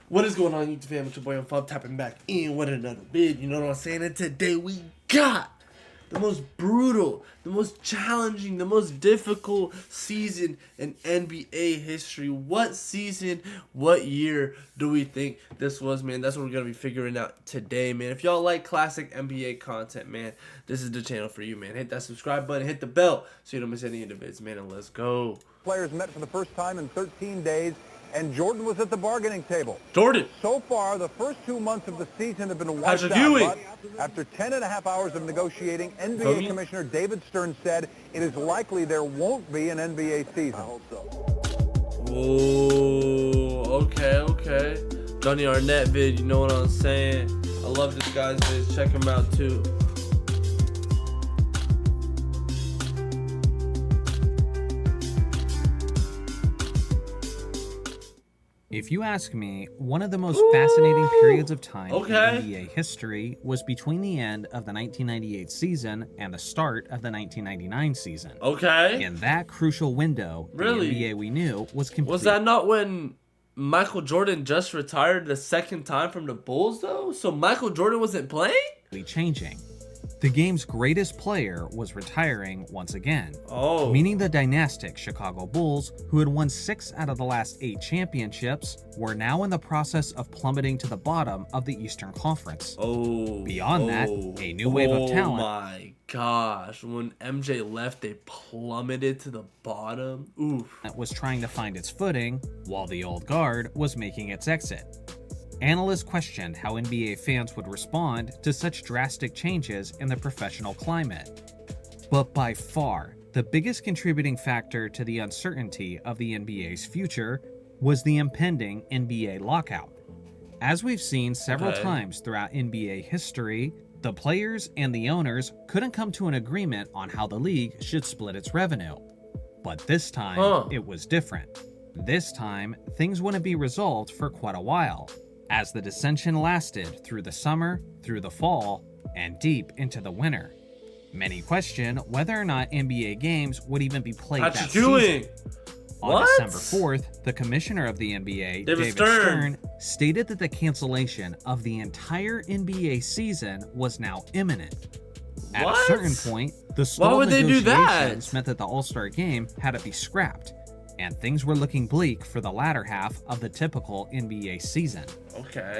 What is going on, YouTube fam? It's your boy, I'm tapping back in with another vid. You know what I'm saying? And today we got the most brutal, the most challenging, the most difficult season in NBA history. What season, what year do we think this was, man? That's what we're going to be figuring out today, man. If y'all like classic NBA content, man, this is the channel for you, man. Hit that subscribe button, hit the bell so you don't miss any of the vids, man, and let's go. Players met for the first time in 13 days, and Jordan was at the bargaining table. Jordan. So far, the first 2 months of the season have been wiped Patrick out. Ewing. But after 10 and a half hours of negotiating, NBA Kobe. Commissioner David Stern said it is likely there won't be an NBA season. Oh, okay. Johnny Arnett vid, you know what I'm saying? I love this guy's vids. Check him out too. If you ask me, one of the most fascinating periods of time in NBA history was between the end of the 1998 season and the start of the 1999 season. Okay. In that crucial window, the NBA we knew was complete. Was that not when Michael Jordan just retired the second time from the Bulls, though? So Michael Jordan wasn't playing? Changing. The game's greatest player was retiring once again, meaning the dynastic Chicago Bulls, who had won 6 out of the last 8 championships, were now in the process of plummeting to the bottom of the Eastern Conference. Beyond that, a new wave of talent. Oh my gosh, when MJ left, they plummeted to the bottom. Oof. Was trying to find its footing, while the old guard was making its exit. Analysts questioned how NBA fans would respond to such drastic changes in the professional climate. But by far, the biggest contributing factor to the uncertainty of the NBA's future was the impending NBA lockout. As we've seen several times throughout NBA history, the players and the owners couldn't come to an agreement on how the league should split its revenue. But this time, it was different. This time, things wouldn't be resolved for quite a while, as the dissension lasted through the summer, through the fall, and deep into the winter. Many question whether or not NBA games would even be played that season. On December 4th, the commissioner of the NBA, David Stern, stated that the cancellation of the entire NBA season was now imminent. At a certain point, the stalled negotiations meant that the All-Star game had to be scrapped, and things were looking bleak for the latter half of the typical NBA season.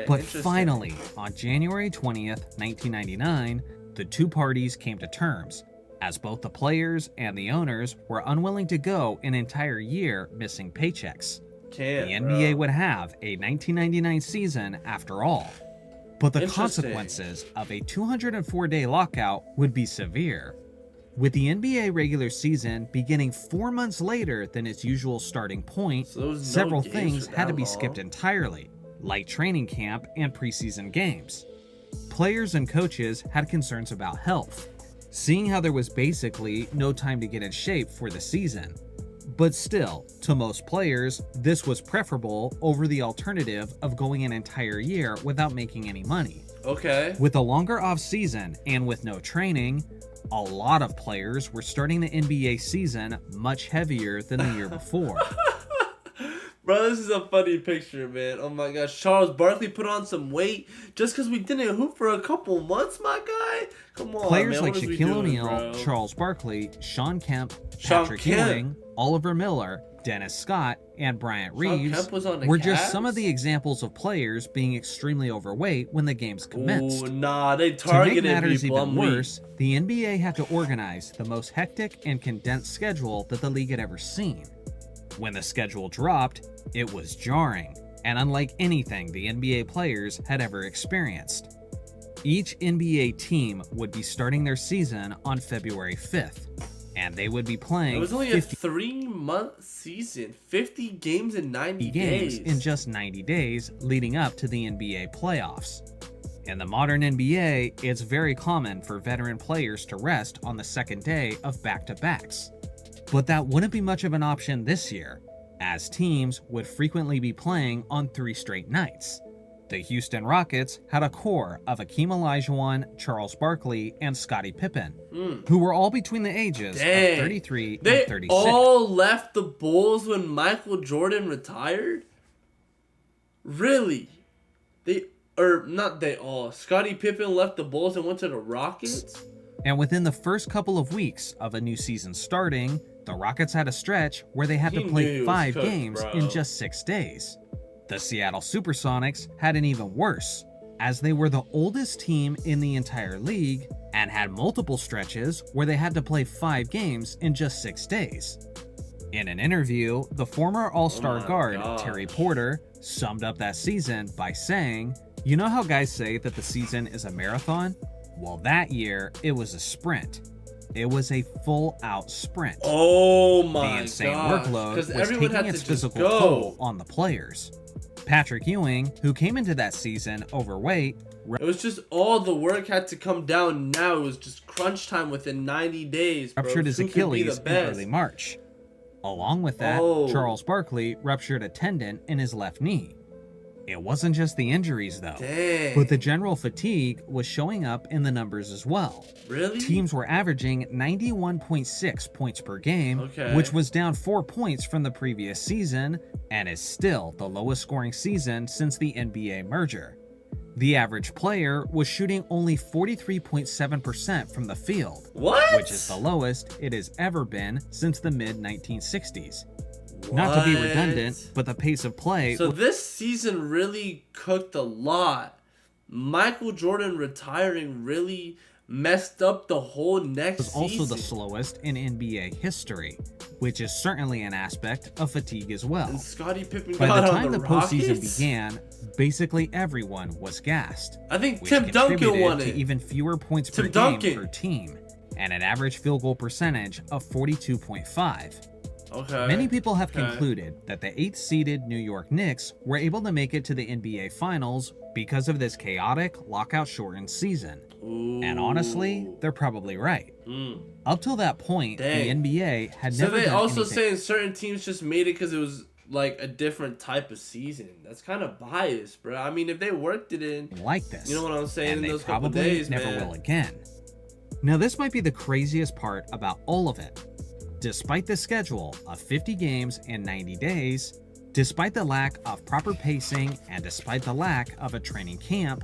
But finally, on January 20th, 1999, the two parties came to terms, as both the players and the owners were unwilling to go an entire year missing paychecks. The NBA would have a 1999 season after all. But the consequences of a 204-day lockout would be severe, with the NBA regular season beginning 4 months later than its usual starting point. Several things had to be skipped entirely, like training camp and preseason games. Players and coaches had concerns about health, seeing how there was basically no time to get in shape for the season. But still, to most players, this was preferable over the alternative of going an entire year without making any money. With a longer off-season and with no training, a lot of players were starting the NBA season much heavier than the year before. Bro, this is a funny picture, man. Oh my gosh. Charles Barkley put on some weight just because we didn't hoop for a couple months, my guy? Come on, players man. like Shaquille O'Neal, Charles Barkley, Shawn Kemp, Patrick Ewing, Oliver Miller, Dennis Scott, and Bryant Reeves were just some of the examples of players being extremely overweight when the games commenced. They targeted to make matters people. even worse, the NBA had to organize the most hectic and condensed schedule that the league had ever seen. When the schedule dropped, it was jarring, and unlike anything the NBA players had ever experienced. Each NBA team would be starting their season on February 5th, and they would be playing. It was only a 3-month season, 50 games in 90 days. In just 90 days leading up to the NBA playoffs. In the modern NBA, it's very common for veteran players to rest on the second day of back-to-backs. But that wouldn't be much of an option this year, as teams would frequently be playing on 3 straight nights. The Houston Rockets had a core of Akeem Olajuwon, Charles Barkley, and Scottie Pippen, who were all between the ages of 33 and 36. They all left the Bulls when Michael Jordan retired? Really? Scottie Pippen left the Bulls and went to the Rockets? And within the first couple of weeks of a new season starting, the Rockets had a stretch where they had He to knew play he was 5 cooked, games bro. in just 6 days. The Seattle Supersonics had an even worse, as they were the oldest team in the entire league and had multiple stretches where they had to play 5 games in just 6 days. In an interview, the former All-Star guard, Terry Porter, summed up that season by saying, "You know how guys say that the season is a marathon? Well, that year, it was a sprint. It was a full-out sprint." Oh my god. The insane workload was everyone taking had its to physical just go. toll on the players. Patrick Ewing, who came into that season overweight, It was just all the work had to come down now. It was just crunch time within 90 days, bro. ruptured his Who could be Achilles the in best? early March. Along with that, Oh. Charles Barkley ruptured a tendon in his left knee. It wasn't just the injuries, though, Dang. but the general fatigue was showing up in the numbers as well. Really? Teams were averaging 91.6 points per game, Okay. which was down 4 points from the previous season and is still the lowest scoring season since the NBA merger. The average player was shooting only 43.7% from the field, What? which is the lowest it has ever been since the mid-1960s. Not to be What? redundant, but the pace of play So this season really cooked a lot. Michael Jordan retiring really messed up the whole next was also season. the slowest in NBA history, which is certainly an aspect of fatigue as well. And Scottie Pippen By got the on time the the postseason Rockets? began, basically everyone was gassed. I think Which Tim Duncan contributed won to it. even fewer points per Tim game Duncan. per team, and an average field goal percentage of 42.5. Okay. Many people have Okay. concluded that the 8th-seeded New York Knicks were able to make it to the NBA Finals because of this chaotic, lockout-shortened season. And honestly, they're probably right. Up till that point, Dang. the NBA had So never they done also anything. saying certain teams just made it because it was like a different type of season. That's kind of biased, bro. I mean, if they worked it in, like this. you know what I'm saying, and in they those couple probably days, never man. will again. Now, this might be the craziest part about all of it. Despite the schedule of 50 games in 90 days, despite the lack of proper pacing, and despite the lack of a training camp,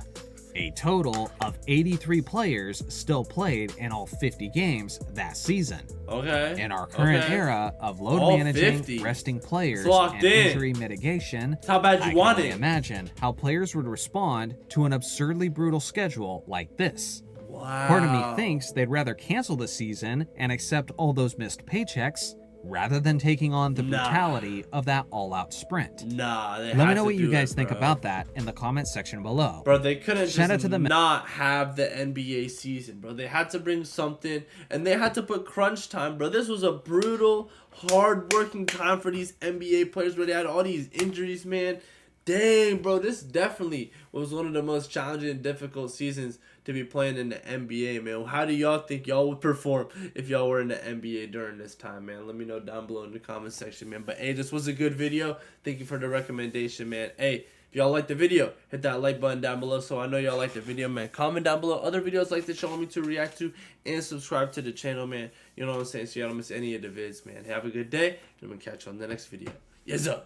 a total of 83 players still played in all 50 games that season. Okay. In our current Okay. era of load All managing, 50. resting players, It's locked and in. injury mitigation, That's how bad you I want can only it. imagine how players would respond to an absurdly brutal schedule like this. Wow. Part of me thinks they'd rather cancel the season and accept all those missed paychecks rather than taking on the brutality of that all-out sprint. Nah, they Let me had know to what you do guys it, think bro. about that in the comment section below. Bro, they couldn't Shout out just to the not have the NBA season, bro. They had to bring something, and they had to put crunch time, bro. This was a brutal, hard-working time for these NBA players, where they had all these injuries, man. Dang, bro, this definitely was one of the most challenging and difficult seasons to be playing in the NBA, man. How do y'all think y'all would perform if y'all were in the NBA during this time, man? Let me know down below in the comment section, man. But, hey, this was a good video. Thank you for the recommendation, man. Hey, if y'all like the video, hit that like button down below so I know y'all like the video, man. Comment down below other videos like this you want me to react to, and subscribe to the channel, man. You know what I'm saying? So y'all don't miss any of the vids, man. Have a good day, and I'm going to catch you on the next video. Yes, sir.